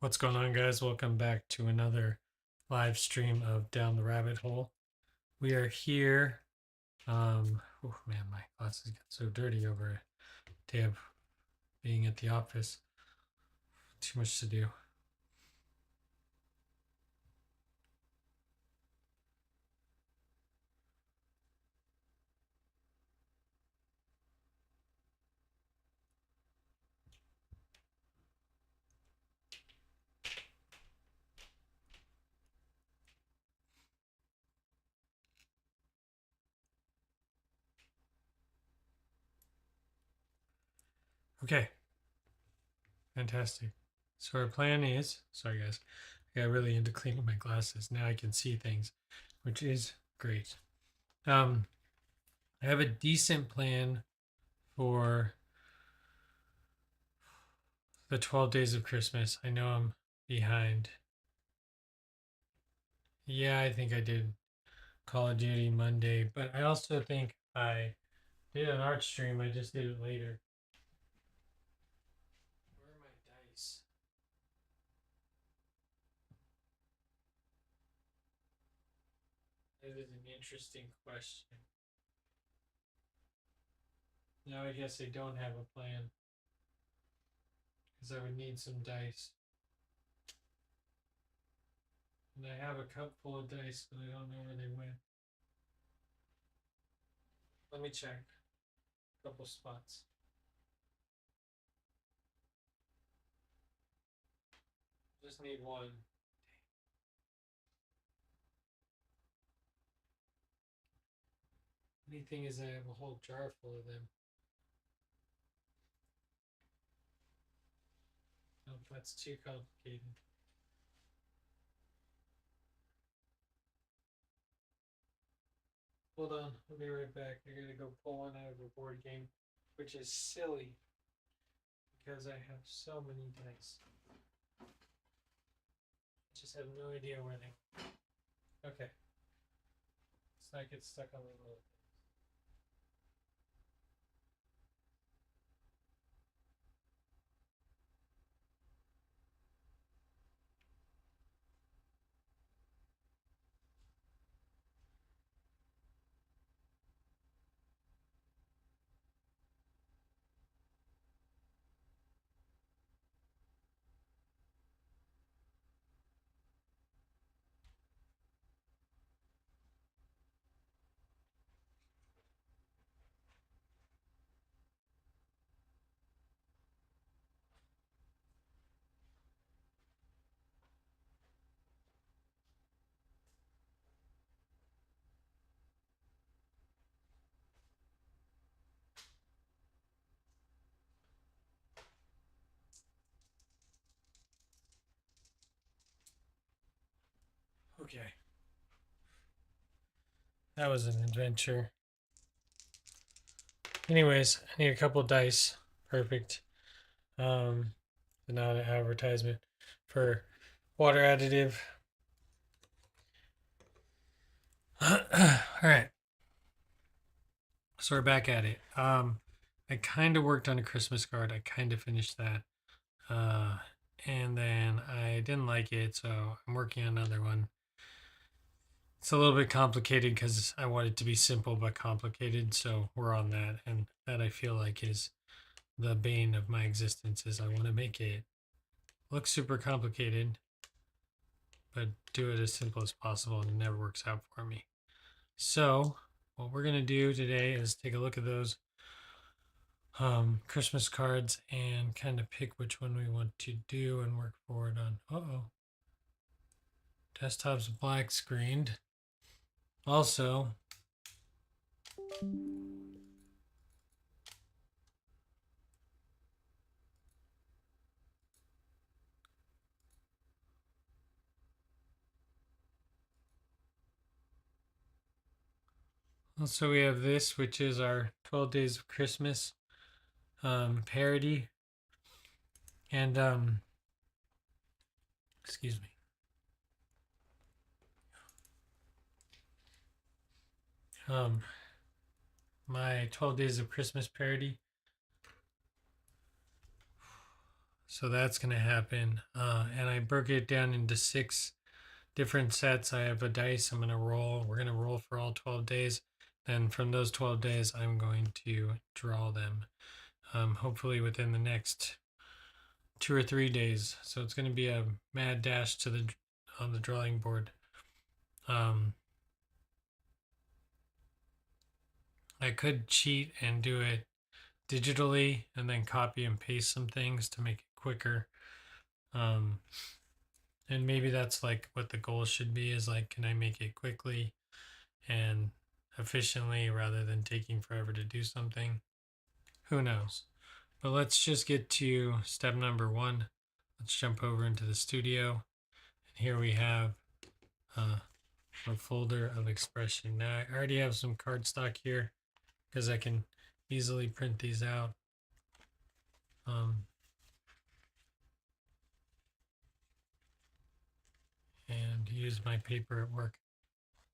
What's going on, guys? Welcome back to another live stream of Down the Rabbit Hole. We are here. Oh man, my glasses got so dirty over a day of being at the office. Too much to do. Okay, fantastic. So our plan is, sorry guys, I got really into cleaning my glasses. Now I can see things, which is great. I have a decent plan for the 12 days of Christmas. I know I'm behind. Yeah, I think I did Call of Duty Monday, but I also think I did an art stream. I just did it later. Where are my dice? That is an interesting question. Now I guess I don't have a plan because I would need some dice. And I have a cup full of dice, but I don't know where they went. Let me check a couple spots. Just need one. Funny thing is, I have a whole jar full of them. Nope, that's too complicated. Hold on, I'll be right back. I gotta go pull one out of a board game, which is silly because I have so many dice. I just have no idea where they. Okay, let's not get stuck on the little things. Okay, that was an adventure. Anyways, I need a couple dice. Perfect. Not an advertisement for water additive. All right. So we're back at it. I kind of worked on a Christmas card. I kind of finished that. And then I didn't like it, so I'm working on another one. It's a little bit complicated because I want it to be simple but complicated, so we're on that, and that I feel like is the bane of my existence. Is I want to make it look super complicated, but do it as simple as possible, and it never works out for me. So what we're gonna do today is take a look at those Christmas cards and kind of pick which one we want to do and work forward on. Desktop's black screened. Also, we have this, which is our 12 Days of Christmas parody. And, excuse me. My 12 Days of Christmas parody. So that's going to happen. And I broke it down into 6 different sets. I have a dice I'm going to roll. We're going to roll for all 12 days. Then from those 12 days, I'm going to draw them, hopefully within the next 2 or 3 days. So it's going to be a mad dash to the on the drawing board. I could cheat and do it digitally and then copy and paste some things to make it quicker. Um, and maybe that's like what the goal should be, is like, can I make it quickly and efficiently rather than taking forever to do something? Who knows? But let's just get to step number 1. Let's jump over into the studio. And here we have a folder of expression. Now I already have some cardstock here because I can easily print these out. And use my paper at work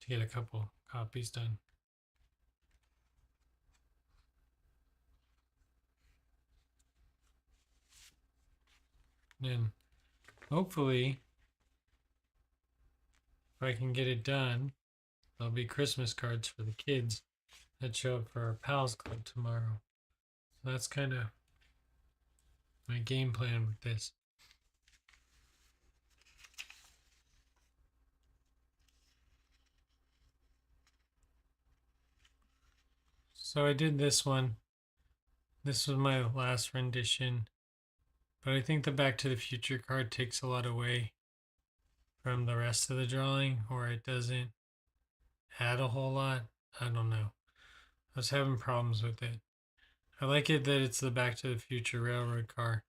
to get a couple copies done. And hopefully, if I can get it done, there'll be Christmas cards for the kids that show up for our Pals Club tomorrow. So that's kind of my game plan with this. So I did this one. This was my last rendition. But I think the Back to the Future card takes a lot away from the rest of the drawing, or it doesn't add a whole lot. I don't know. I was having problems with it. I like it that it's the Back to the Future railroad car,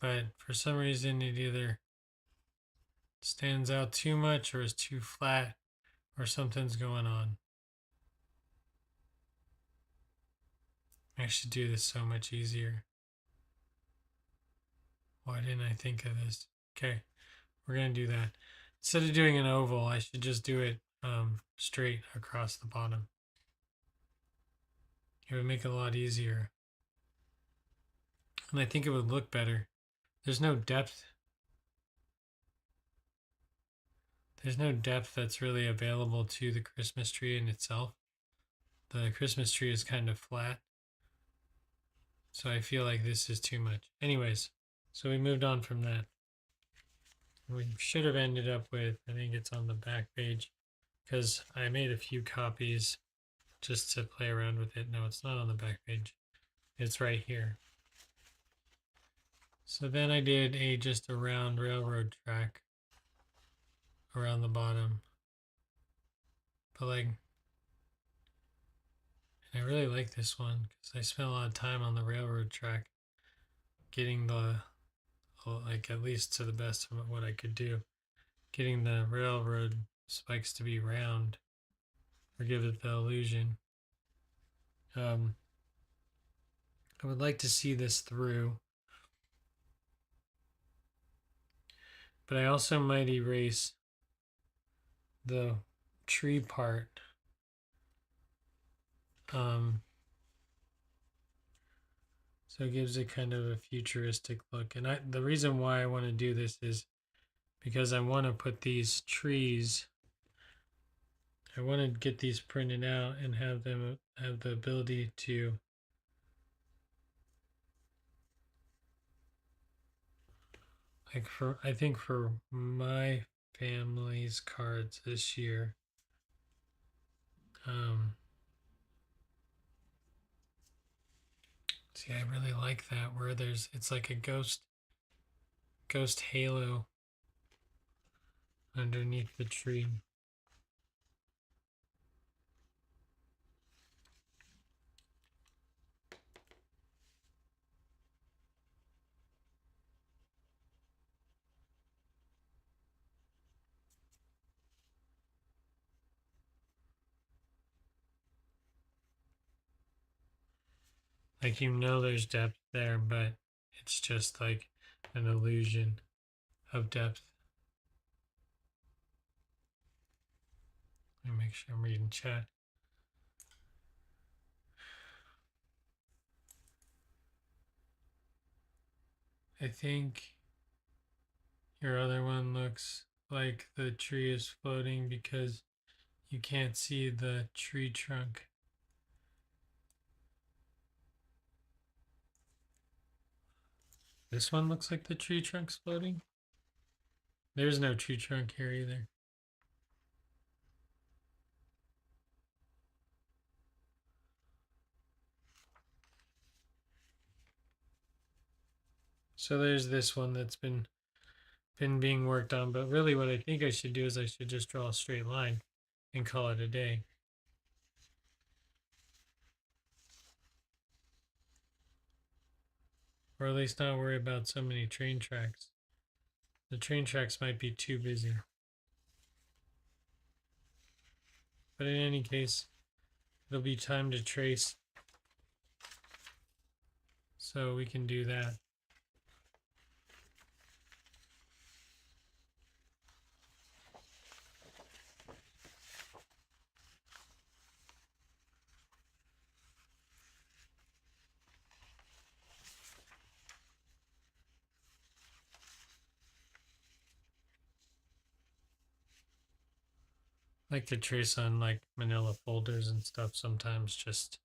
but for some reason it either stands out too much or is too flat or something's going on. I should do this so much easier. Why didn't I think of this? Okay, we're going to do that. Instead of doing an oval, I should just do it straight across the bottom. It would make it a lot easier. And I think it would look better. There's no depth. There's no depth that's really available to the Christmas tree in itself. The Christmas tree is kind of flat. So I feel like this is too much. Anyways, so we moved on from that. We should have ended up with, I think it's on the back page, because I made a few copies just to play around with it. No, it's not on the back page. It's right here. So then I did just a round railroad track around the bottom. But like, I really like this one because I spent a lot of time on the railroad track getting the, like, at least to the best of what I could do, getting the railroad spikes to be round or give it the illusion. I would like to see this through, but I also might erase the tree part. So it gives it kind of a futuristic look. And the reason why I want to do this is because I want to put these trees, I want to get these printed out and have them have the ability to I think for my family's cards this year, see, I really like that where it's like a ghost halo underneath the tree. Like, there's depth there, but it's just like an illusion of depth. Let me make sure I'm reading chat. I think your other one looks like the tree is floating because you can't see the tree trunk. This one looks like the tree trunk's floating. There's no tree trunk here either. So there's this one that's been being worked on, but really what I think I should do is I should just draw a straight line and call it a day. Or at least not worry about so many train tracks. The train tracks might be too busy. But in any case, it'll be time to trace, so we can do that. I like to trace on like manila folders and stuff sometimes, just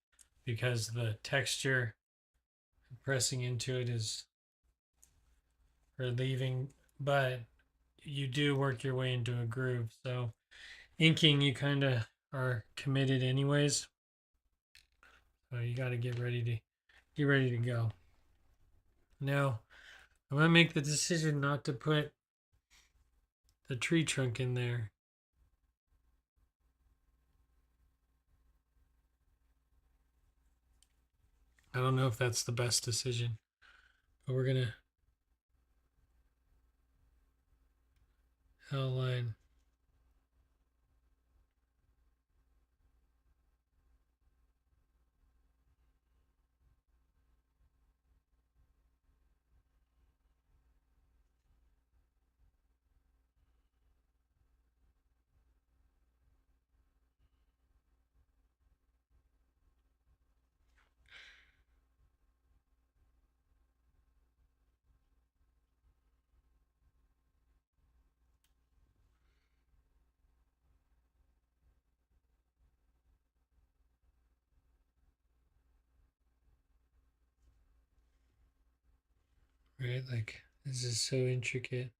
because the texture pressing into it is relieving, but you do work your way into a groove. So inking, you kind of are committed anyways. So you got to get ready to go. Now, I'm gonna make the decision not to put the tree trunk in there. I don't know if that's the best decision, but we're gonna outline. Right, like this is so intricate.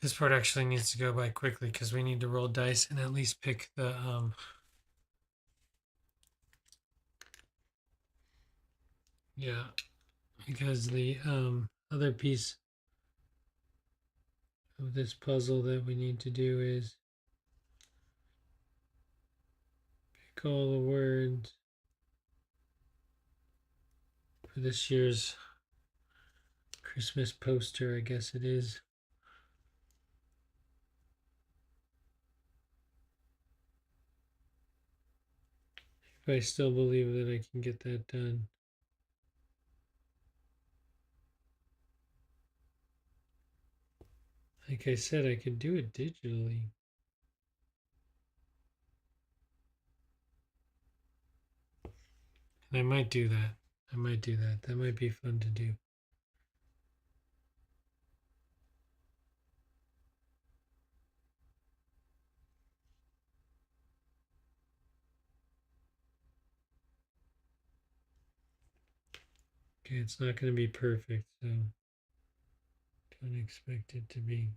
This part actually needs to go by quickly because we need to roll dice and at least pick the yeah, because the other piece of this puzzle that we need to do is pick all the words for this year's Christmas poster, I guess it is. If I still believe that I can get that done. Like I said, I could do it digitally. And I might do that. I might do that. That might be fun to do. Okay, it's not going to be perfect, so don't expect it to be.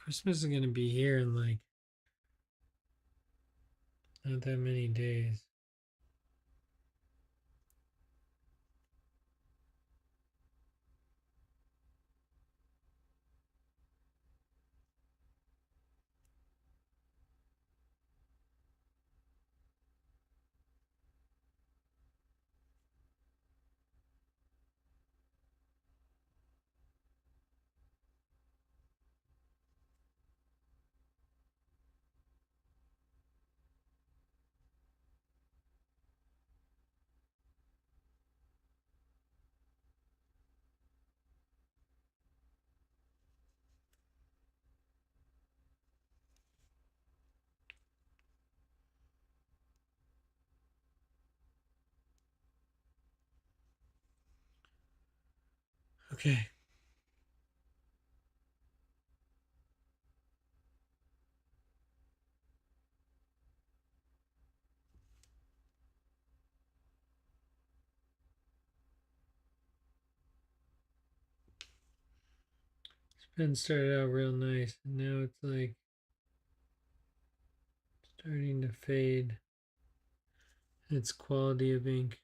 Christmas is gonna be here in like not that many days. Okay. It's been started out real nice, and now it's like starting to fade its quality of ink.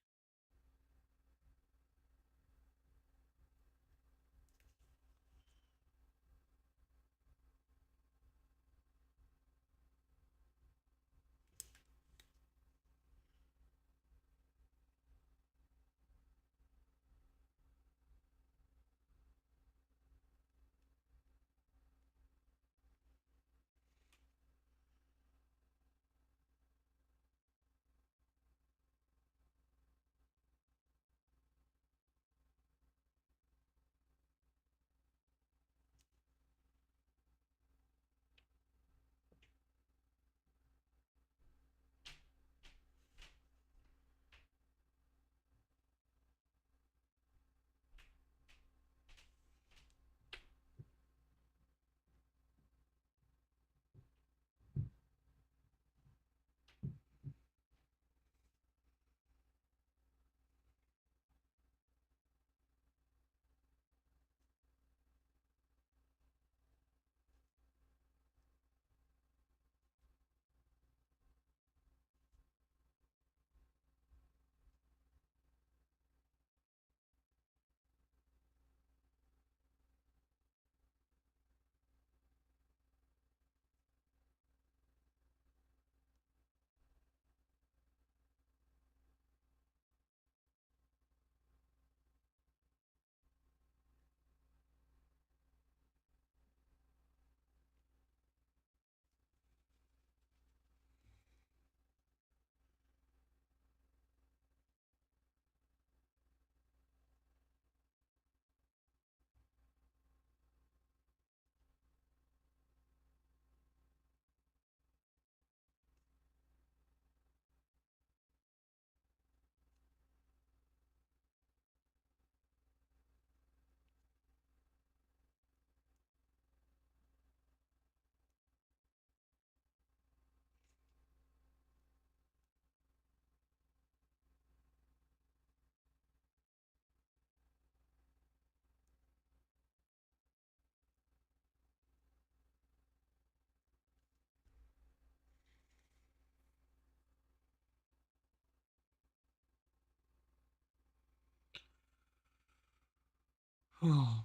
Oh,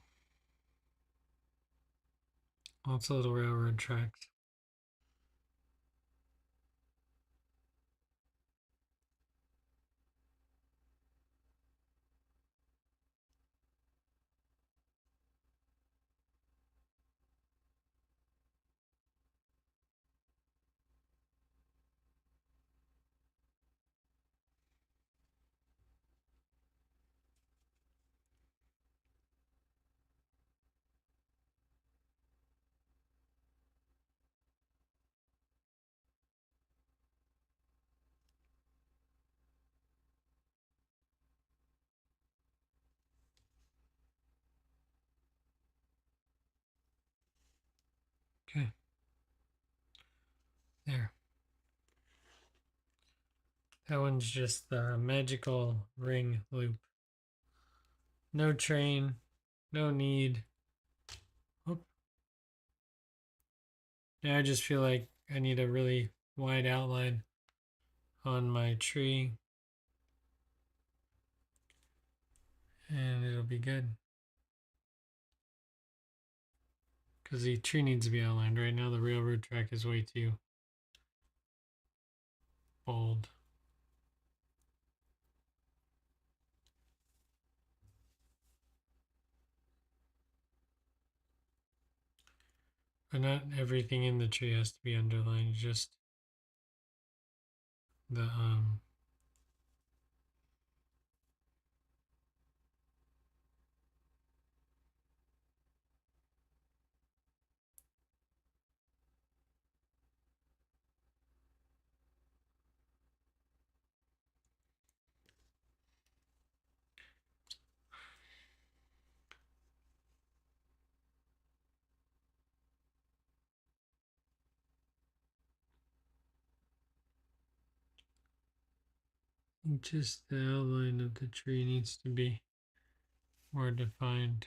lots of little railroad tracks. Okay, there. That one's just the magical ring loop. No train, no need. Oop. Now I just feel like I need a really wide outline on my tree and it'll be good. Because the tree needs to be outlined. Right now the railroad track is way too bold. But not everything in the tree has to be underlined, just the just the outline of the tree needs to be more defined.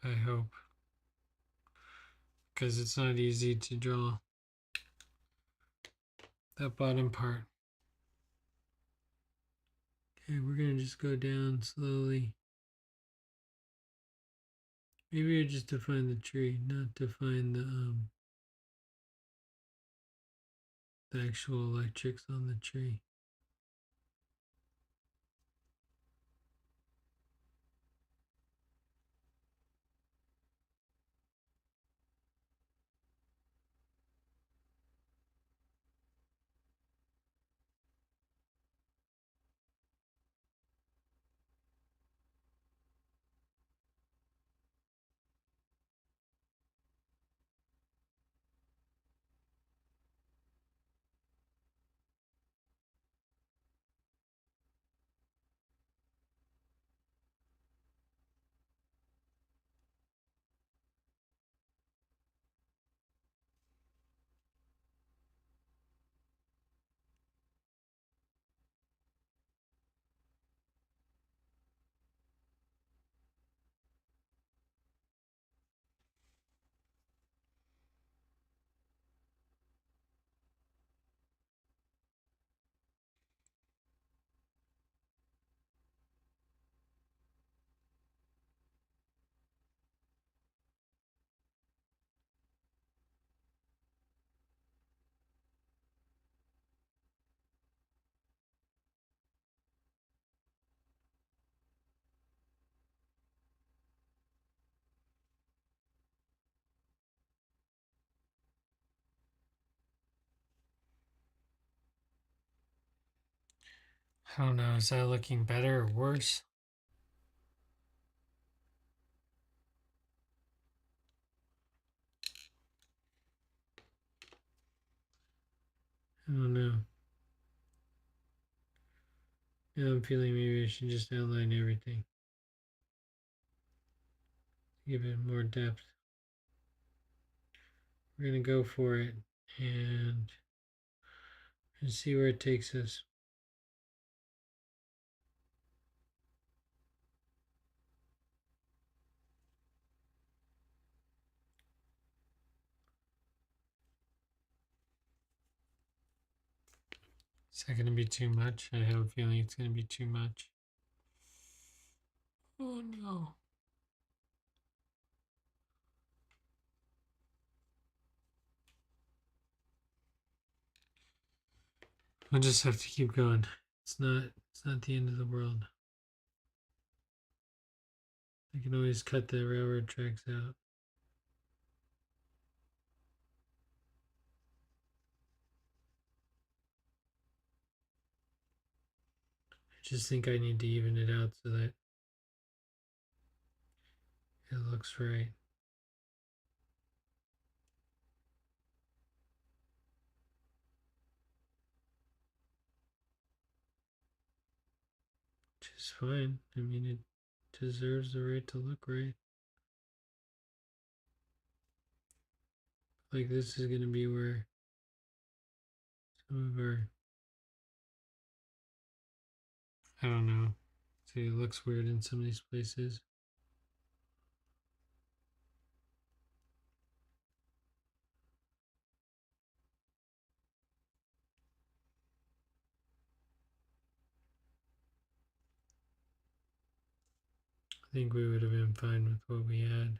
I hope. Because it's not easy to draw that bottom part. Okay, we're going to just go down slowly. Maybe I just define the tree, not define the actual electrics on the tree. I don't know, is that looking better or worse? I don't know. Now I'm feeling maybe I should just outline everything. Give it more depth. We're going to go for it and see where it takes us. Is that going to be too much? I have a feeling it's going to be too much. Oh no. We'll just have to keep going. It's not the end of the world. I can always cut the railroad tracks out. I just think I need to even it out so that it looks right. Which is fine. I mean, it deserves the right to look right. Like this is going to be where some of our, I don't know. See, it looks weird in some of these places. I think we would have been fine with what we had.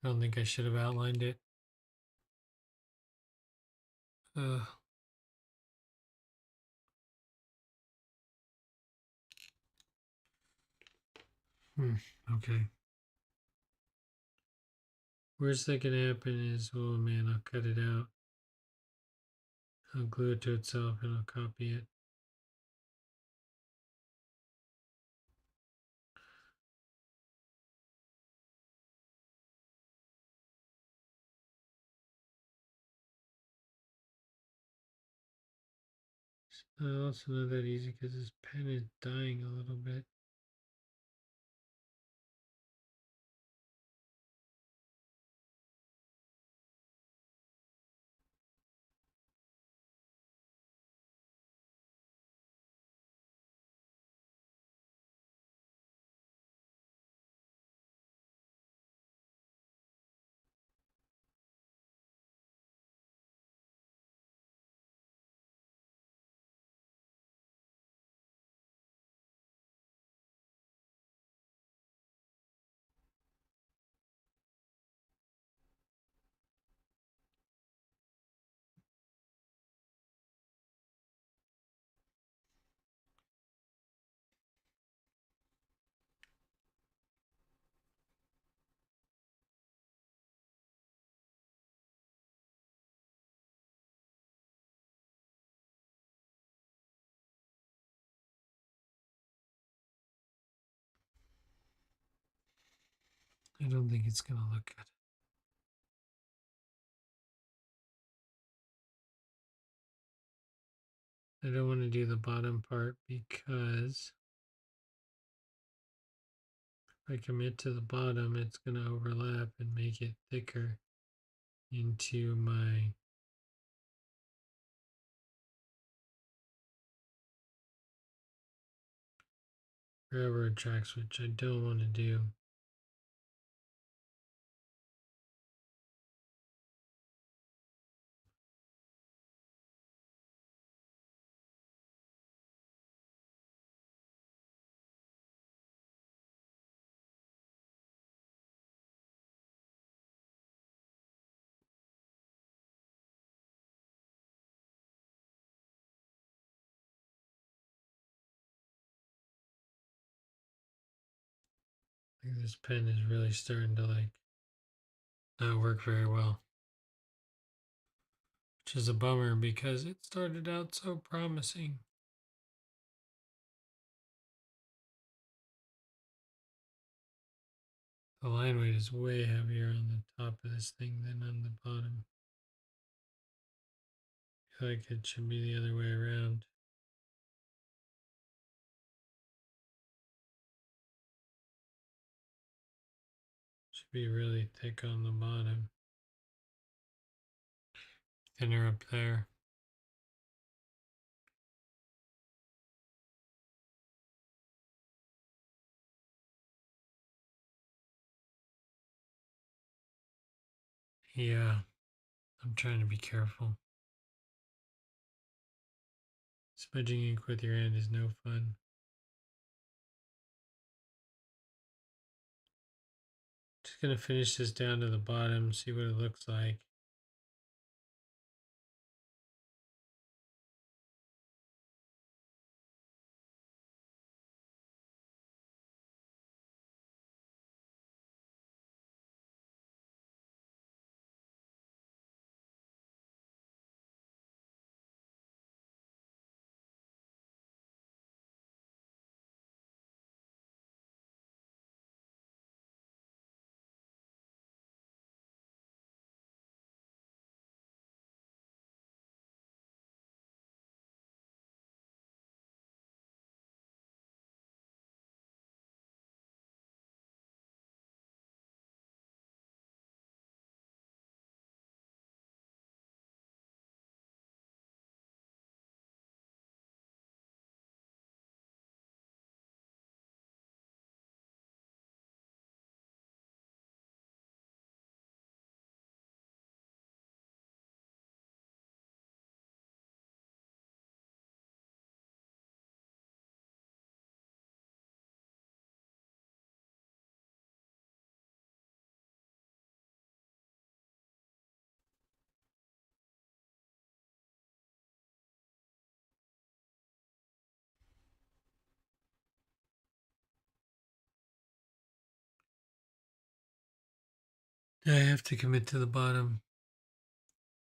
I don't think I should have outlined it. Uh, okay. Worst that can happen is, oh man, I'll cut it out. I'll glue it to itself and I'll copy it. Also not that easy because this pen is dying a little bit. I don't think it's gonna look good. I don't want to do the bottom part because if I commit to the bottom, it's gonna overlap and make it thicker into my railroad tracks, which I don't want to do. Like this pen is really starting to like not work very well, which is a bummer because it started out so promising. The line weight is way heavier on the top of this thing than on the bottom. I feel like it should be the other way around. Should be really thick on the bottom, thinner up there. Yeah, I'm trying to be careful. Smudging ink with your hand is no fun. Just gonna finish this down to the bottom, see what it looks like. I have to commit to the bottom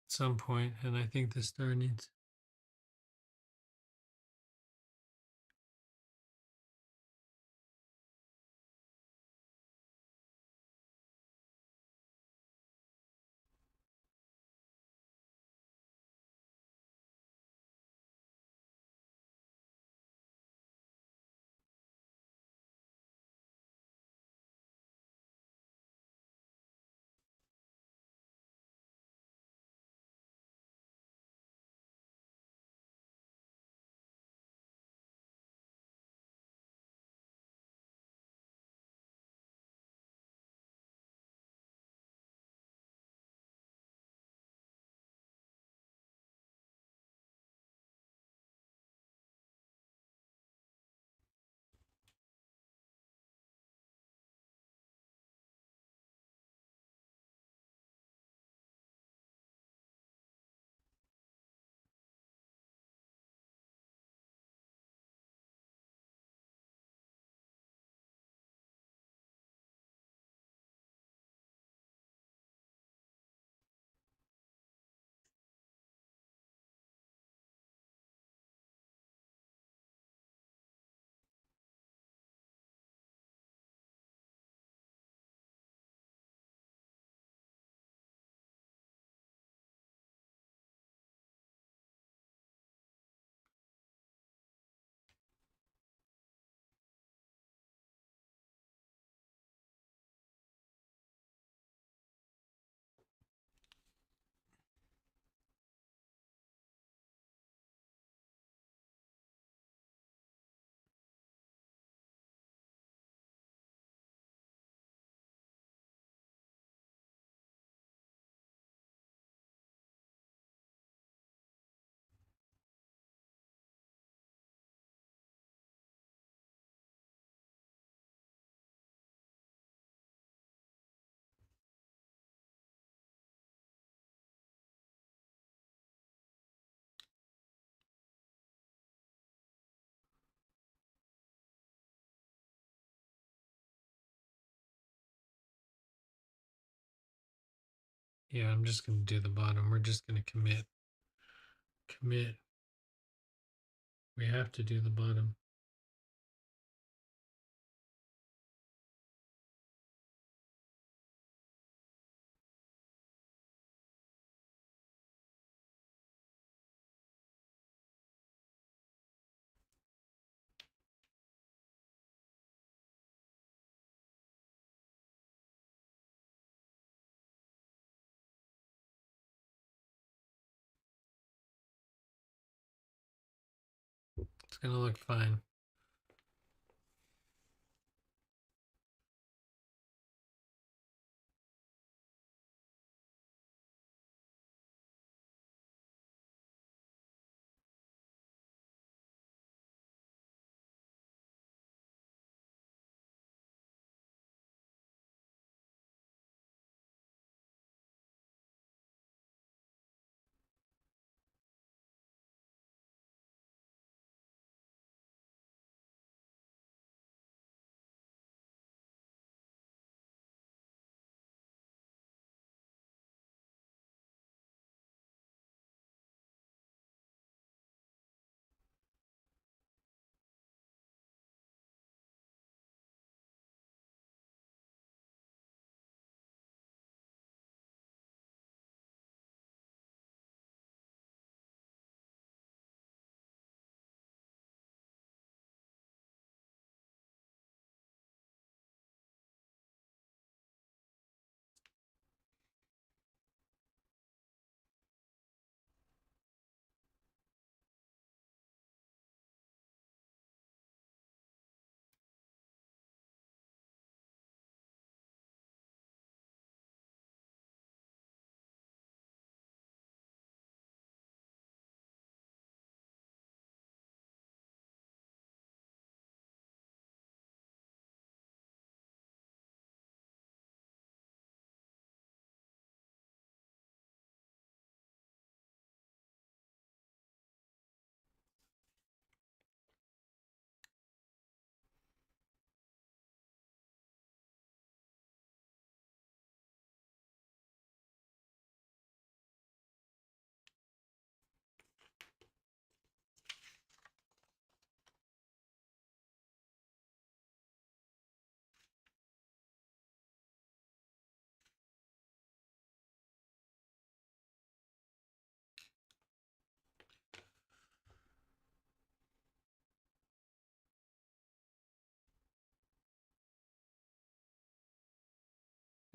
at some point, and I think the star needs. Yeah, I'm just gonna do the bottom. We're just gonna commit. Commit. We have to do the bottom. It's gonna look fine.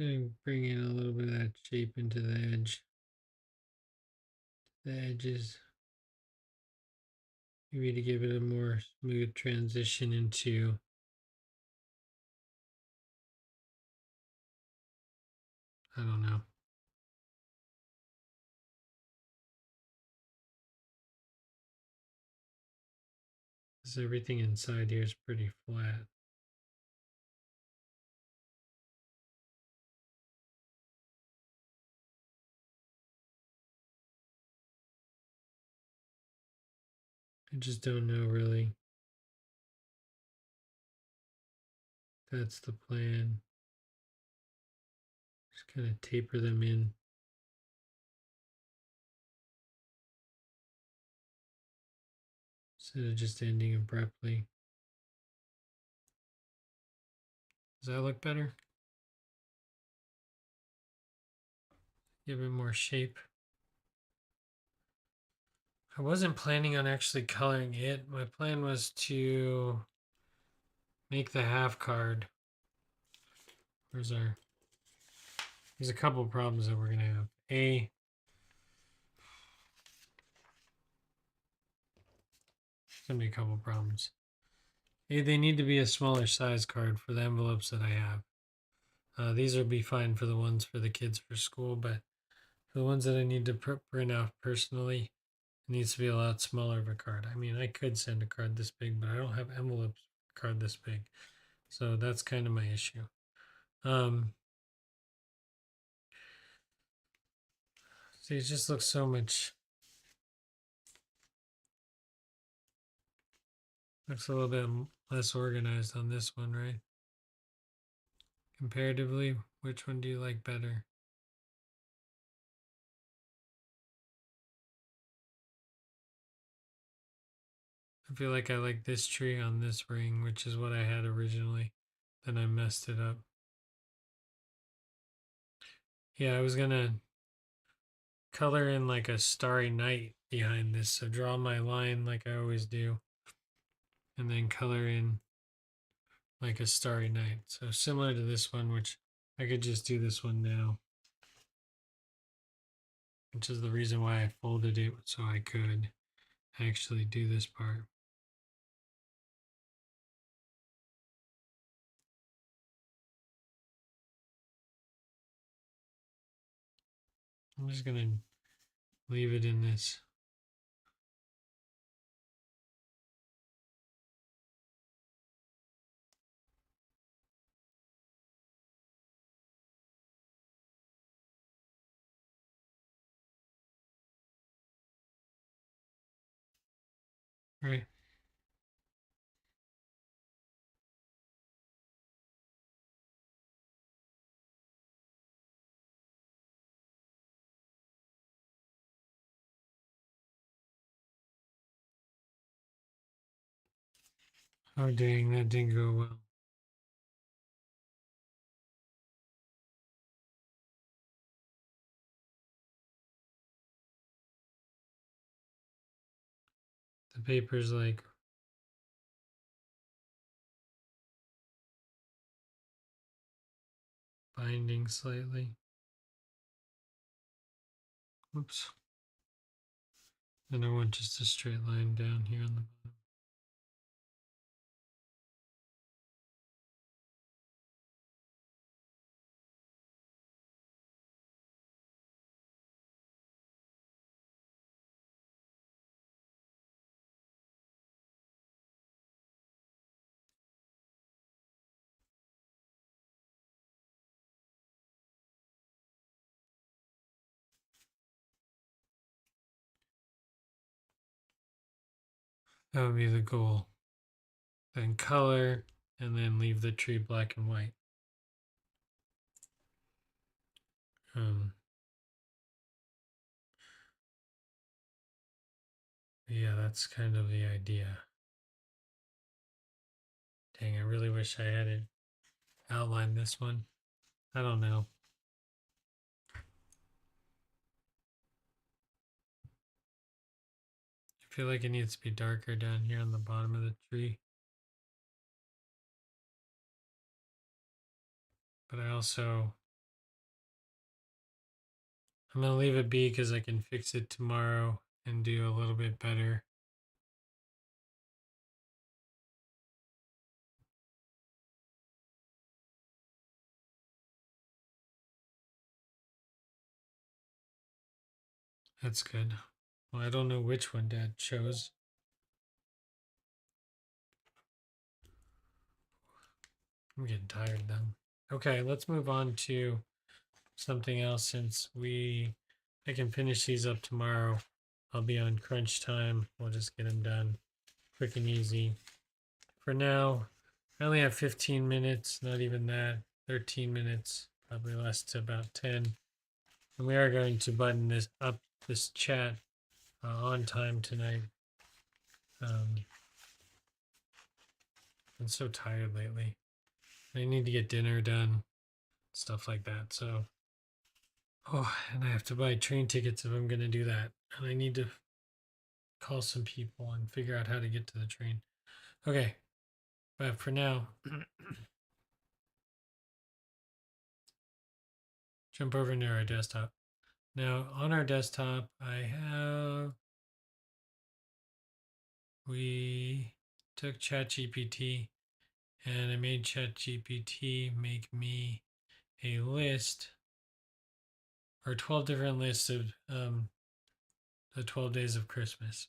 Gonna bring in a little bit of that shape into the edge, the edges, maybe to give it a more smooth transition into I don't know. Because everything inside here is pretty flat. I just don't know really. That's the plan. Just kind of taper them in. Instead of just ending abruptly. Does that look better? Give it more shape. I wasn't planning on actually coloring it. My plan was to make the half card. Where's our... There's a couple of problems that we're going to have. There's going to be a couple of problems. They need to be a smaller size card for the envelopes that I have. These will be fine for the ones for the kids for school, but for the ones that I need to print out personally, it needs to be a lot smaller of a card. I mean, I could send a card this big, but I don't have envelopes for a card this big. So that's kind of my issue. See, it just looks so much. Looks a little bit less organized on this one, right? Comparatively, which one do you like better? I feel like I like this tree on this ring, which is what I had originally. Then I messed it up. Yeah, I was gonna color in like a starry night behind this. So draw my line like I always do. And then color in like a starry night. So similar to this one, which I could just do this one now. Which is the reason why I folded it so I could actually do this part. I'm just gonna leave it in this. Right. Oh dang, that didn't go well. The paper's like binding slightly. Whoops. And I want just a straight line down here on the bottom. That would be the goal. Then color, and then leave the tree black and white. Yeah, that's kind of the idea. Dang, I really wish I had it outlined this one. I don't know. I feel like it needs to be darker down here on the bottom of the tree. But I also I'm going to leave it be because I can fix it tomorrow and do a little bit better. That's good. Well, I don't know which one Dad chose. I'm getting tired then. Okay, let's move on to something else since I can finish these up tomorrow. I'll be on crunch time. We'll just get them done quick and easy. For now, I only have 15 minutes, not even that. 13 minutes, probably less to about 10. And we are going to button this chat on time tonight. I'm so tired lately. I need to get dinner done, stuff like that. So, and I have to buy train tickets if I'm going to do that. And I need to call some people and figure out how to get to the train. Okay, but for now, jump over near our desktop. Now, on our desktop, we took ChatGPT and I made ChatGPT make me a list or 12 different lists of the 12 days of Christmas.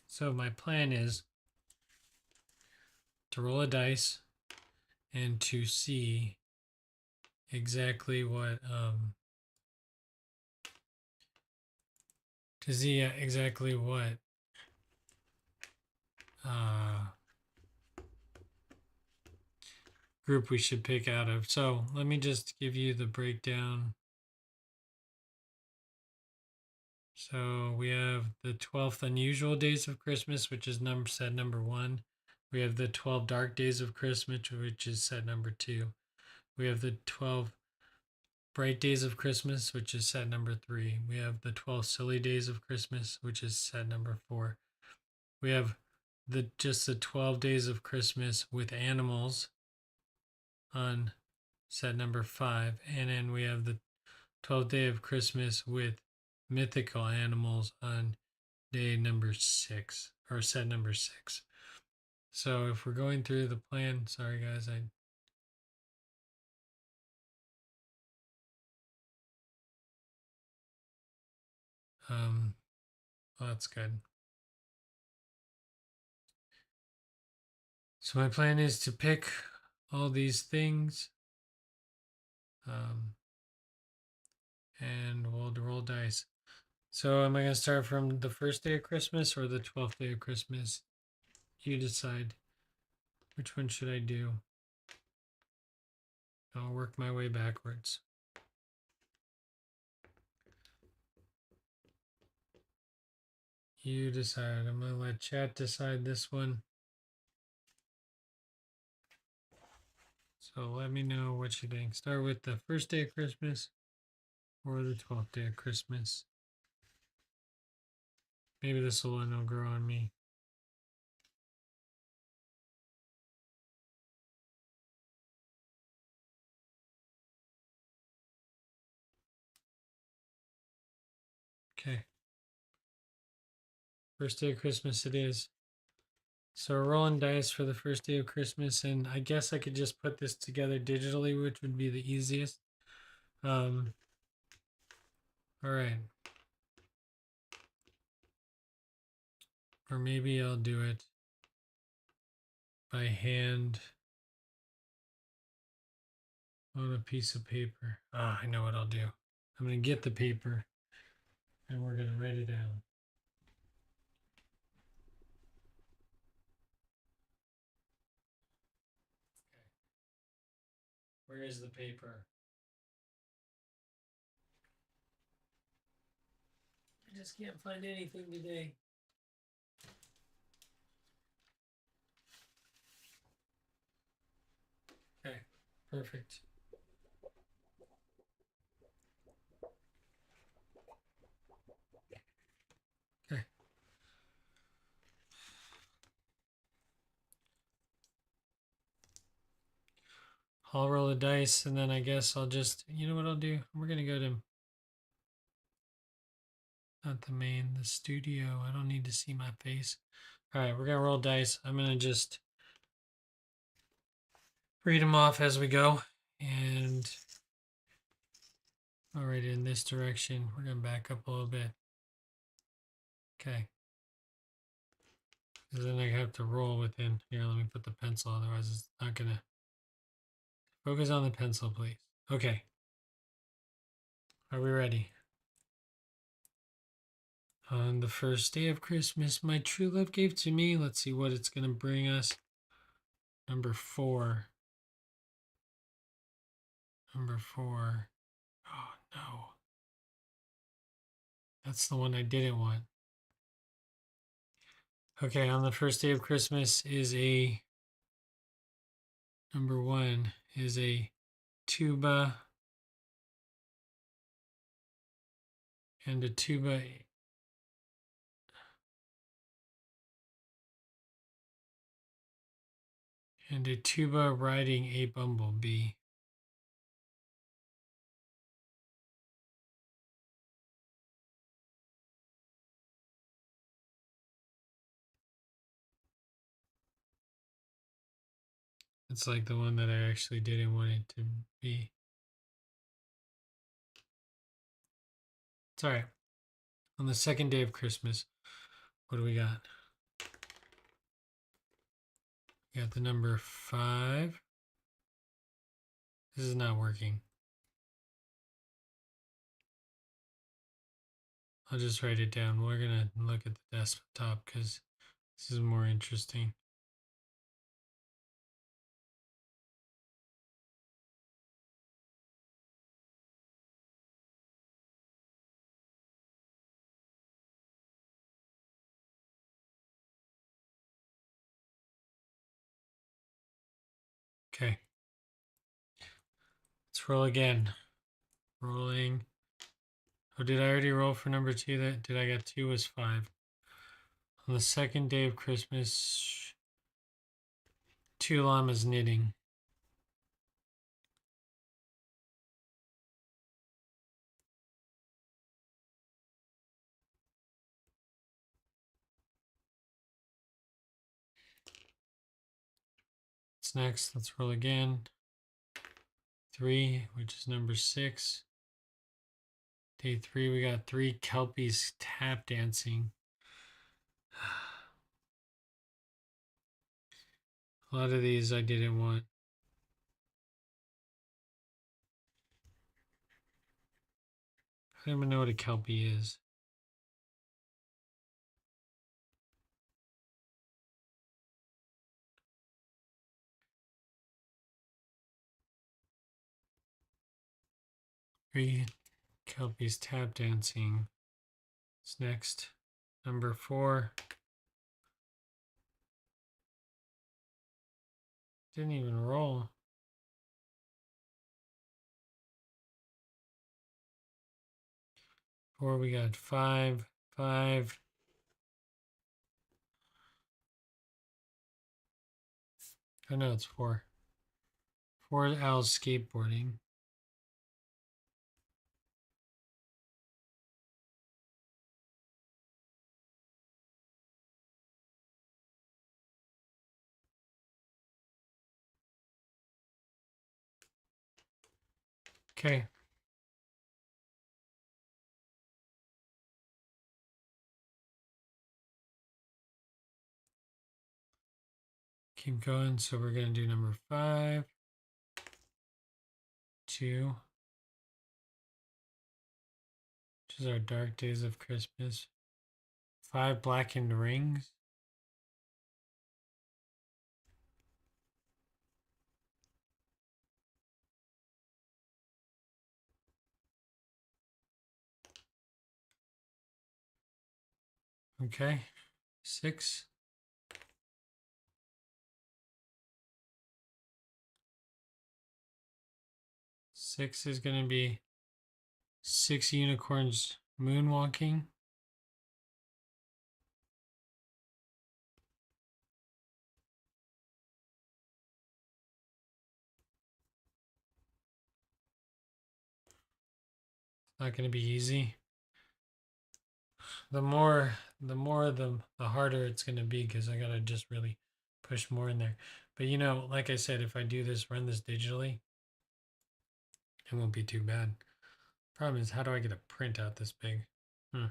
So my plan is to roll a dice and to see exactly what uh, group we should pick out of. So let me just give you the breakdown. So we have the 12th unusual days of Christmas, which is set number 1. We have the 12 dark days of Christmas, which is set number 2. We have the 12 bright days of Christmas, which is set number 3. We have the 12 silly days of Christmas, which is set number 4. We have the 12 days of Christmas with animals on set number 5, and then we have the 12th day of Christmas with mythical animals on day number 6 or set number 6. So if we're going through the plan, sorry guys, well, that's good. So my plan is to pick all these things, and we'll roll dice. So am I going to start from the first day of Christmas or the 12th day of Christmas? You decide. Which one should I do? I'll work my way backwards. You decide. I'm going to let chat decide this one. So let me know what you think. Start with the first day of Christmas or the 12th day of Christmas. Maybe this one will grow on me. Okay. First day of Christmas it is. So we're rolling dice for the first day of Christmas, and I guess I could just put this together digitally, which would be the easiest. All right. Or maybe I'll do it by hand on a piece of paper. I know what I'll do. I'm going to get the paper and we're going to write it down. Where is the paper? I just can't find anything today. Okay, perfect. Okay. I'll roll the dice and then I guess I'll just, you know what I'll do? We're going to go to not the main, the studio. I don't need to see my face. All right, we're gonna roll dice. I'm gonna just read them off as we go, and all right, in this direction. We're gonna back up a little bit. Okay. Because then I have to roll within. Here, let me put the pencil, otherwise it's not gonna focus on the pencil, please. Okay. Are we ready? On the first day of Christmas, my true love gave to me. Let's see what it's gonna bring us. Number 4. Number 4. Oh no. That's the one I didn't want. Okay, on the first day of Christmas is a number 1 is a tuba and a tuba riding a bumblebee. It's like the one that I actually didn't want it to be. It's all right. On the second day of Christmas, what do we got? We got the number 5. This is not working. I'll just write it down. We're going to look at the desktop because this is more interesting. Okay. Let's roll again. Rolling. Oh, did I already roll for number 2? That did I get 2 was 5. On the second day of Christmas, 2 llamas knitting. What's next? Let's roll again. 3, which is number 6. Day 3, we got 3 kelpies tap dancing. A lot of these I didn't want. I don't even know what a kelpie is. Three kelpies tap dancing. What's next? Number 4. Didn't even roll. 4, we got 5. 5. Oh no, it's 4. 4 owls skateboarding. Okay. Keep going. So we're going to do number 5. 2. Which is our dark days of Christmas. 5 blackened rings. Okay. 6. 6 is going to be 6 unicorns moonwalking. Not going to be easy. the more the harder it's going to be because I got to just really push more in there. But like I said, if I do this, run this digitally, it won't be too bad. Problem is, how do I get a printout this big? Hmm.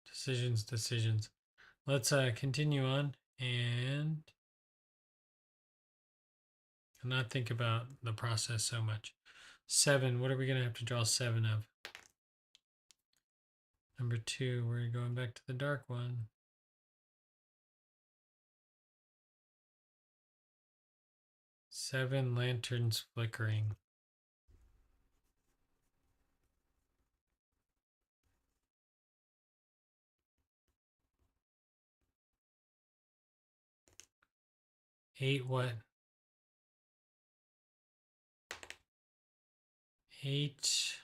Decisions. Let's continue on and not think about the process so much. 7, what are we going to have to draw 7 of? Number 2, we're going back to the dark one. 7 lanterns flickering. Eight what? 8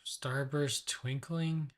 starburst twinkling.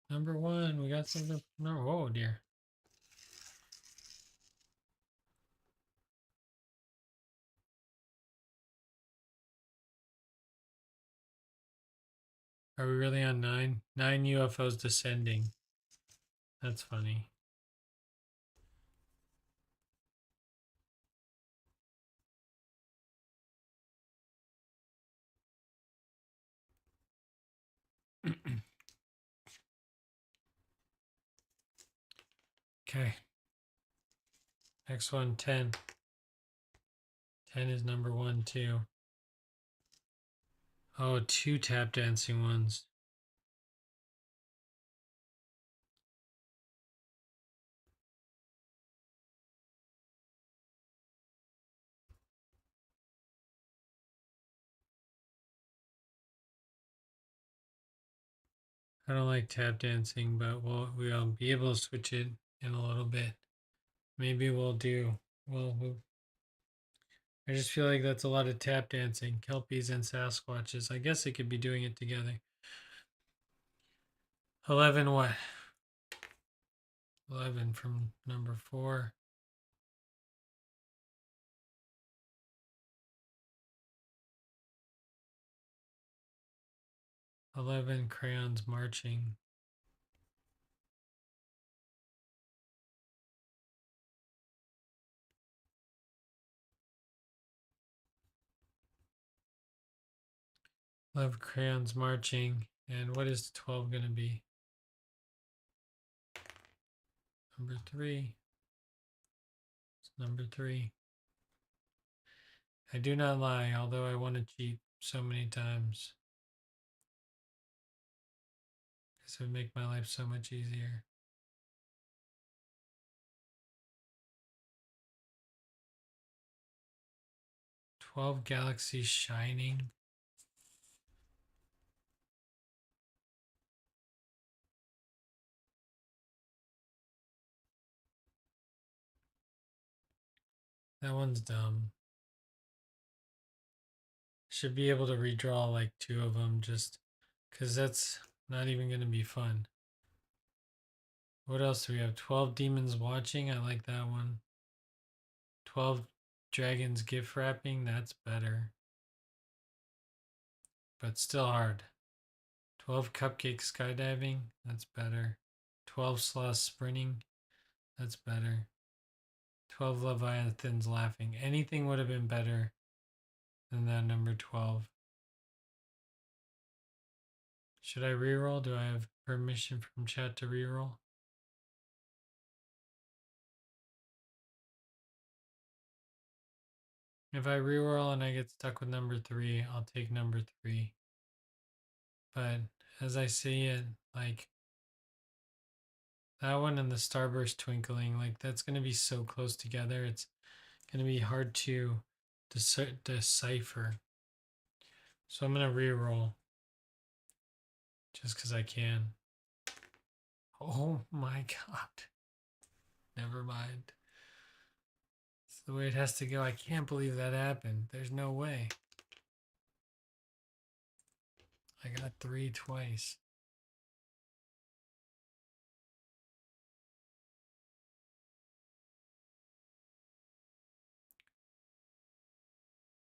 Number 1, we got something. No, oh dear. Are we really on 9? 9 UFOs descending. That's funny. Okay. Next one, 10. 10 is number 1, too. Oh, 2 tap dancing ones. I don't like tap dancing, but we'll be able to switch it in a little bit. Maybe we'll do. I just feel like that's a lot of tap dancing. Kelpies and Sasquatches. I guess they could be doing it together. 11 what? 11 from number 4. 11 crayons marching. Love crayons marching. And what is 12 going to be? Number 3. It's number 3. I do not lie, although I want to cheat so many times. This would make my life so much easier. 12 galaxies shining. That one's dumb. Should be able to redraw like 2 of them just because that's not even going to be fun. What else do we have? 12 demons watching. I like that one. 12 dragons gift wrapping. That's better. But still hard. 12 cupcake skydiving. That's better. 12 sloths sprinting. That's better. 12 leviathans laughing. Anything would have been better than that number 12. Should I reroll? Do I have permission from chat to reroll? If I reroll and I get stuck with number 3, I'll take number 3. But as I see it, like that one and the starburst twinkling, like that's going to be so close together. It's going to be hard to decipher. So I'm going to re-roll just because I can. Oh my god. Never mind. It's the way it has to go. I can't believe that happened. There's no way. I got 3 twice.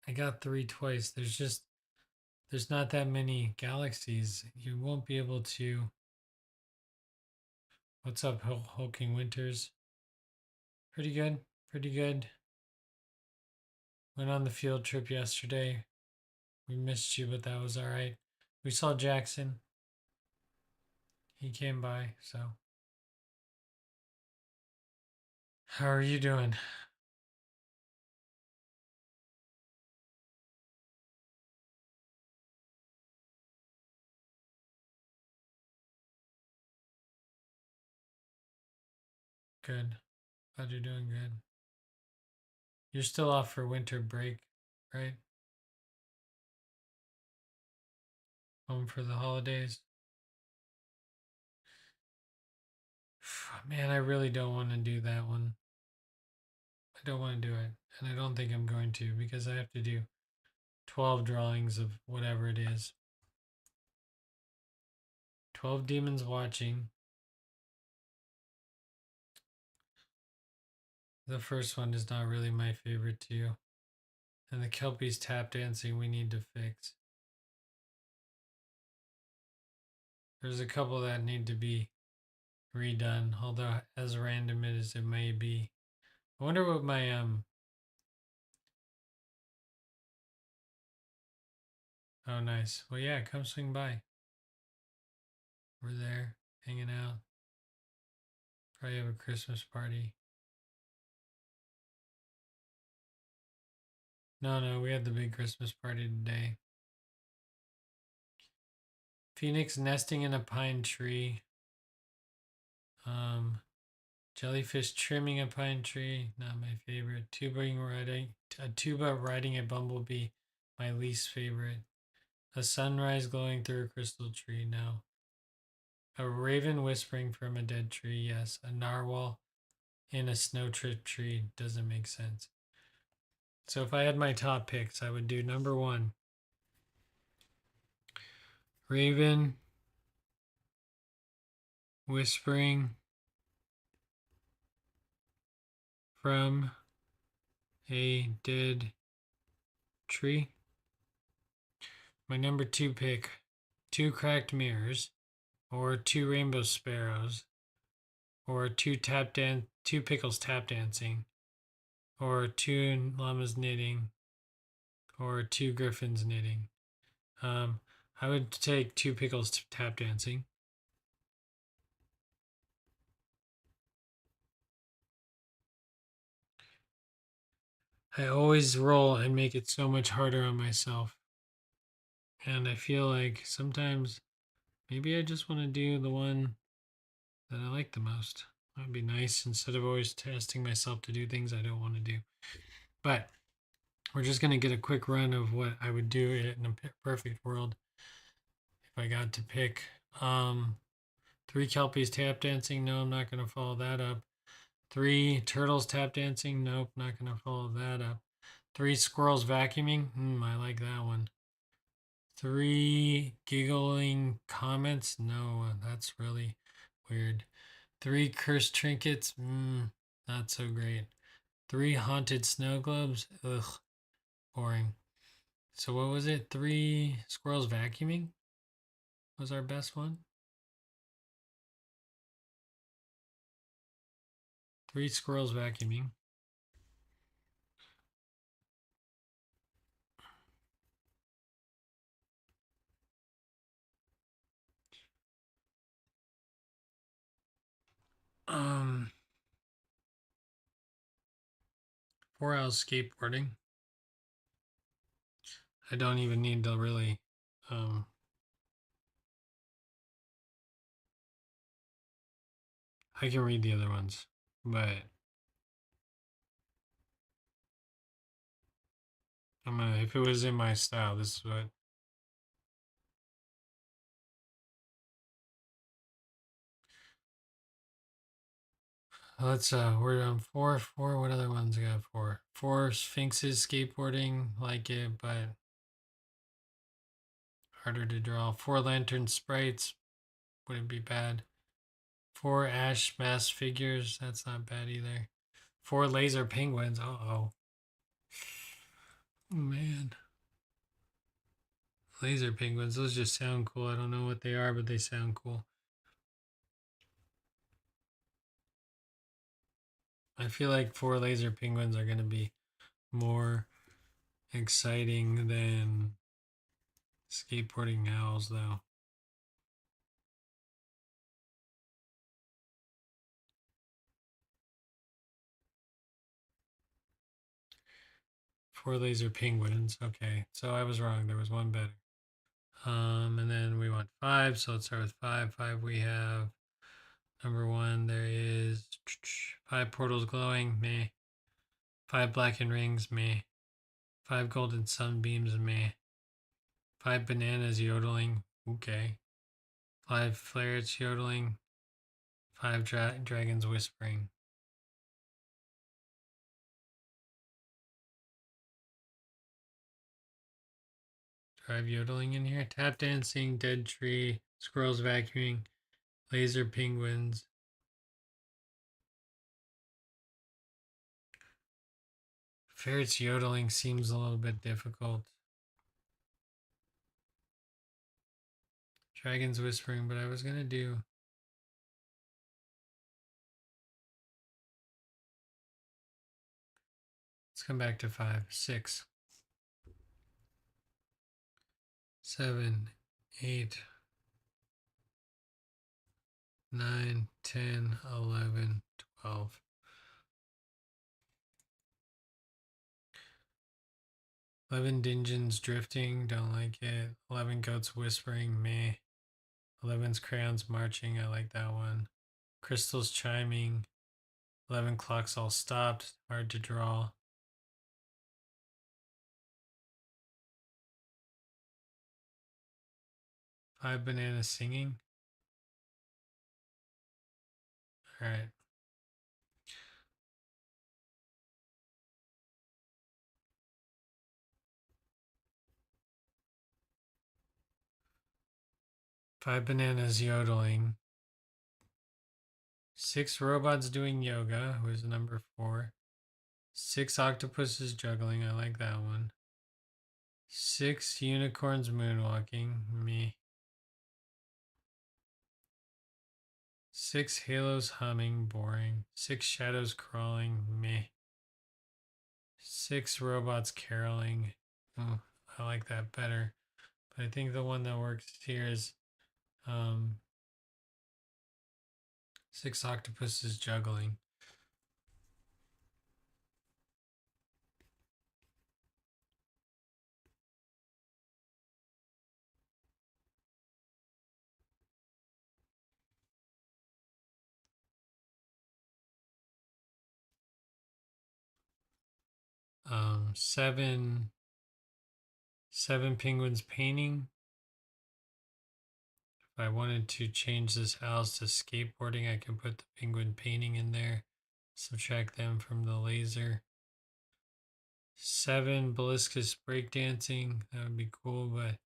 I got 3 twice. There's not that many galaxies. You won't be able to. What's up, Hulking Winters? Pretty good. Pretty good. Went on the field trip yesterday. We missed you, but that was all right. We saw Jackson. He came by, so. How are you doing? Good. Glad you're doing good. You're still off for winter break, right? Home for the holidays. Man, I really don't want to do that one. I don't want to do it. And I don't think I'm going to because I have to do 12 drawings of whatever it is. 12 demons watching. The first one is not really my favorite too. And the Kelpie's tap dancing we need to fix. There's a couple that need to be redone, although as random as it may be. I wonder what my oh nice. Well yeah, come swing by. We're there, hanging out. Probably have a Christmas party. No, we had the big Christmas party today. Phoenix nesting in a pine tree. Jellyfish trimming a pine tree, not my favorite. Tuba riding a bumblebee, my least favorite. A sunrise glowing through a crystal tree, no. A raven whispering from a dead tree, yes. A narwhal in a snow trip tree, doesn't make sense. So if I had my top picks, I would do number 1, raven whispering from a dead tree. My number 2 pick, 2 cracked mirrors, or 2 rainbow sparrows, or 2 pickles tap dancing, or 2 llamas knitting, or 2 griffins knitting. I would take 2 pickles tap dancing. I always roll and make it so much harder on myself. And I feel like sometimes maybe I just want to do the one that I like the most. That'd be nice instead of always testing myself to do things I don't want to do. But we're just going to get a quick run of what I would do in a perfect world if I got to pick. 3 Kelpies tap dancing. No, I'm not going to follow that up. 3 turtles tap dancing. Nope, not going to follow that up. 3 squirrels vacuuming. I like that one. 3 giggling comments. No, that's really weird. 3 cursed trinkets. Not so great. 3 haunted snow globes. Ugh, boring. So what was it? 3 squirrels vacuuming was our best one. 3 squirrels vacuuming. Um, 4 hours skateboarding. I don't even need to really I can read the other ones, but I'm gonna if it was in my style, this is what Let's we're on four. Four. What other ones got four? Four sphinxes skateboarding, like it, but harder to draw. Four lantern sprites wouldn't be bad. Four ash mask figures, that's not bad either. Four laser penguins. Oh man. Laser penguins, those just sound cool. I don't know what they are, but they sound cool. I feel like four laser penguins are going to be more exciting than skateboarding owls, though. Four laser penguins. Okay, so I was wrong. There was one better. And then we want five. So let's start with five. Five, we have number one. There is five portals glowing. Meh. Five blackened rings. Meh. Five golden sunbeams. Meh. Five bananas yodeling. Okay. Five flarets yodeling. Five dragons whispering. Five yodeling in here. Tap dancing. Dead tree. Squirrels vacuuming. Laser penguins. Ferrets yodeling seems a little bit difficult. Dragons whispering, but I was gonna do. Let's come back to five. Six. 7, 8, 9, 10, 11, 12. 11 Dingens drifting, don't like it. 11 goats whispering, meh. 11's crayons marching, I like that one. Crystals chiming. 11 clocks all stopped, hard to draw. 5 bananas singing. All right. Five bananas yodeling. 6 robots doing yoga, who's number 4. 6 octopuses juggling, I like that one. 6 unicorns moonwalking, me. 6 halos humming, boring. 6 shadows crawling, meh. 6 robots caroling. Oh, I like that better. But I think the one that works here is 6 octopuses juggling. Seven penguins painting. If I wanted to change this house to skateboarding, I can put the penguin painting in there. Subtract them from the laser. 7 Beliscus breakdancing. That would be cool, but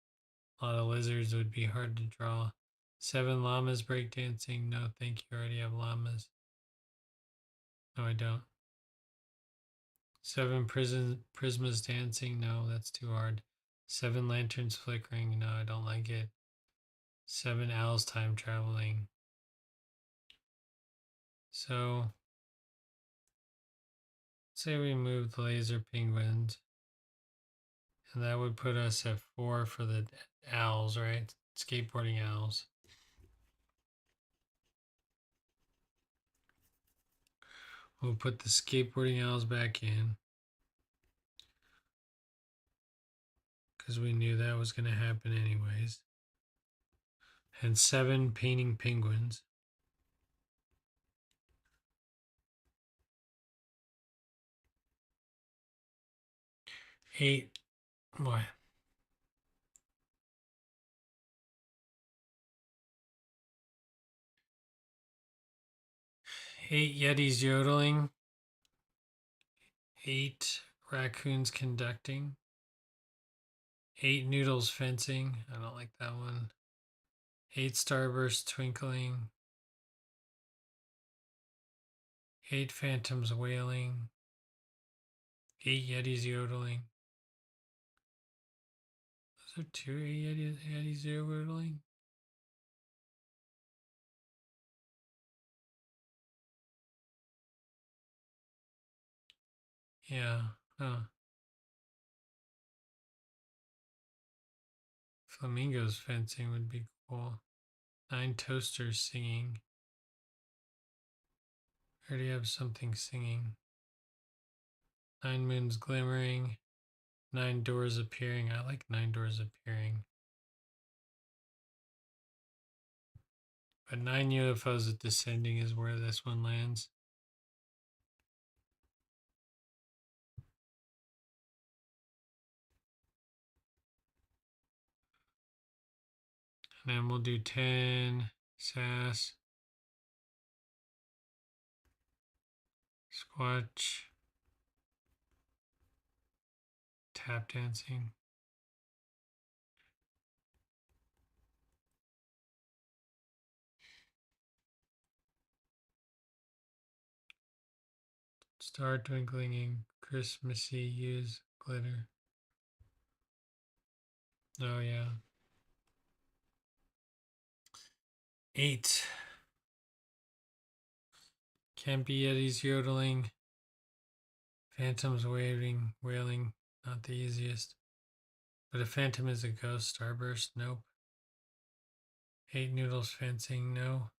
a lot of lizards would be hard to draw. 7 llamas breakdancing. No, thank you. I already have llamas. No, I don't. 7 prismas dancing. No, that's too hard. 7 lanterns flickering. No, I don't like it. 7 owls time traveling. So, say we move the laser penguins. And that would put us at 4 for the owls, right? Skateboarding owls. We'll put the skateboarding owls back in. Because we knew that was going to happen anyways. And 7 painting penguins. 8. What? 8 Yetis yodeling. 8 raccoons conducting. 8 noodles fencing. I don't like that one. 8 starbursts twinkling. 8 phantoms wailing. 8 Yetis yodeling. Those are 2 Yetis yodeling. Yeah. Huh. Flamingos fencing would be cool. 9 toasters singing. I already have something singing. 9 moons glimmering. 9 doors appearing. I like 9 doors appearing. But 9 UFOs descending is where this one lands. And then we'll do 10 sass. Squatch. Tap dancing. Star twinkling in Christmassy use glitter. Oh yeah. 8. Can't be Yetis yodeling. Phantoms wailing. Not the easiest. But a phantom is a ghost. Starburst, nope. 8 noodles fencing, no.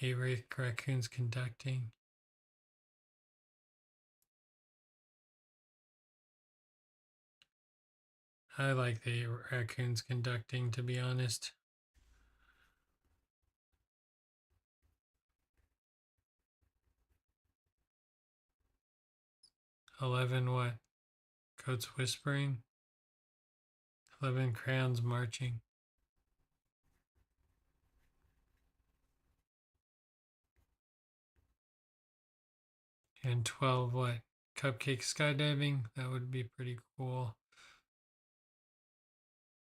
8 raccoons conducting. I like the raccoons conducting, to be honest. 11 what? Goats whispering. 11 crayons marching. And 12 what? Cupcake skydiving. That would be pretty cool.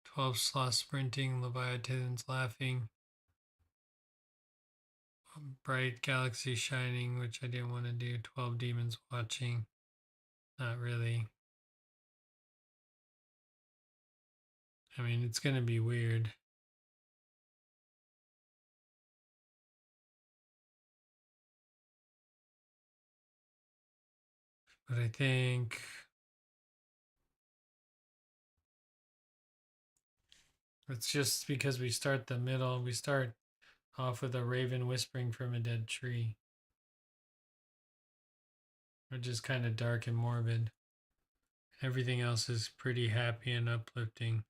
12 sloths sprinting. Leviathans laughing. Bright galaxy shining, which I didn't want to do. 12 demons watching. Not really. I mean, it's going to be weird. But I think it's just because we start the middle. We start off with a raven whispering from a dead tree, which is kind of dark and morbid. Everything else is pretty happy and uplifting.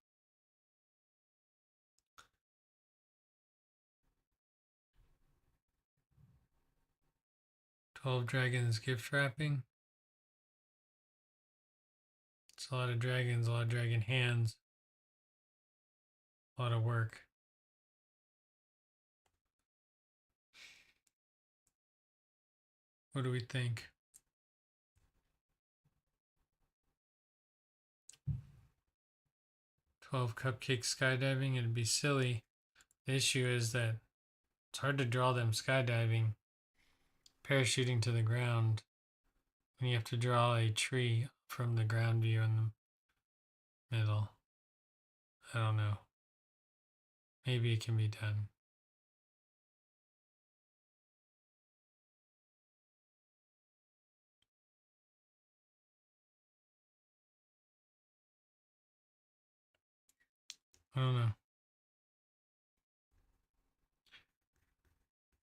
"12 dragons gift wrapping." It's a lot of dragons, a lot of dragon hands, a lot of work. What do we think? 12 cupcake skydiving. It'd be silly. The issue is that it's hard to draw them skydiving, parachuting to the ground, when you have to draw a tree from the ground view in the middle. I don't know. Maybe it can be done. I don't know.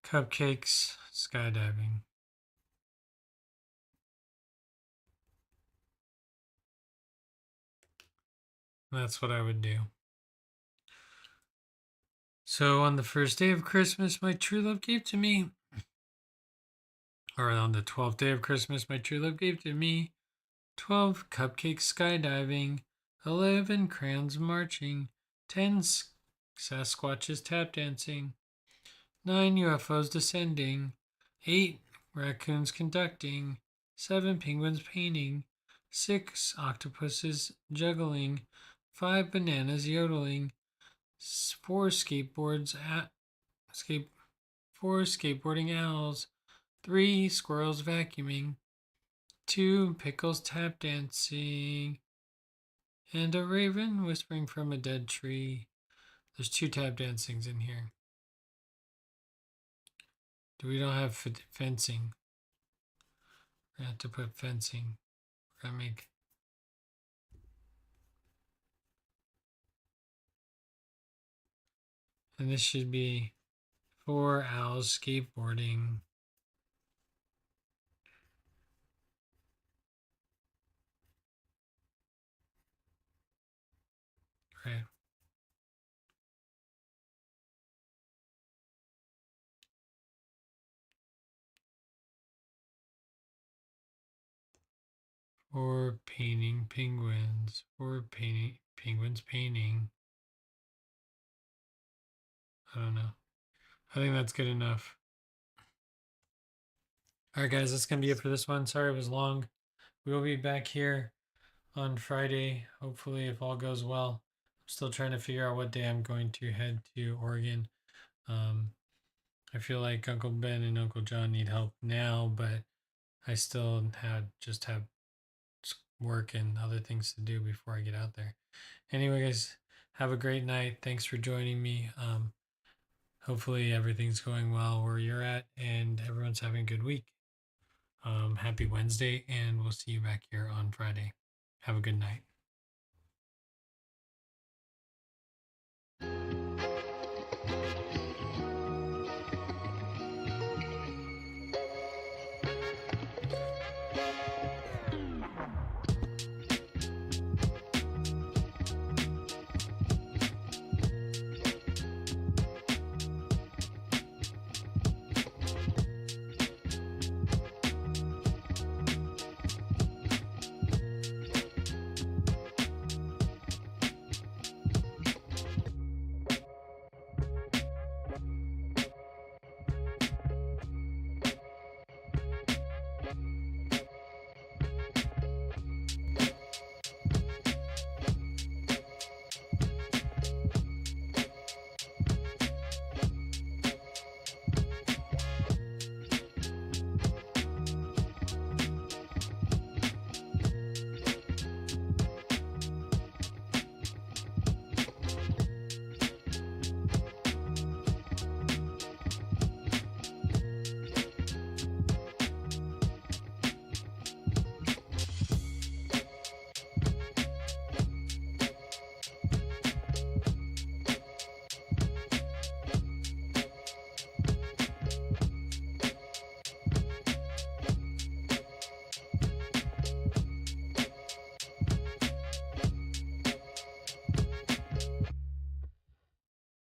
Cupcakes, skydiving. That's what I would do. So on the first day of Christmas, my true love gave to me, or on the 12th day of Christmas, my true love gave to me 12 cupcakes skydiving, 11 crayons marching, 10 Sasquatches tap dancing, 9 UFOs descending, 8 raccoons conducting, 7 penguins painting, 6 octopuses juggling, 5 bananas yodeling, 4 skateboards at skate 4 skateboarding owls, 3 squirrels vacuuming, 2 pickles tap dancing, and a raven whispering from a dead tree. There's 2 tap dancings in here. We don't have fencing. We have to put fencing. We're gonna make. And this should be 4 owls skateboarding. Right. Or painting penguins. Or painting penguins painting. I don't know. I think that's good enough. All right, guys, that's gonna be it for this one. Sorry it was long. We will be back here on Friday, hopefully, if all goes well. I'm still trying to figure out what day I'm going to head to Oregon. I feel like Uncle Ben and Uncle John need help now, but I still have work and other things to do before I get out there. Anyway, guys, have a great night. Thanks for joining me. Hopefully everything's going well where you're at and everyone's having a good week. Happy Wednesday, and we'll see you back here on Friday. Have a good night.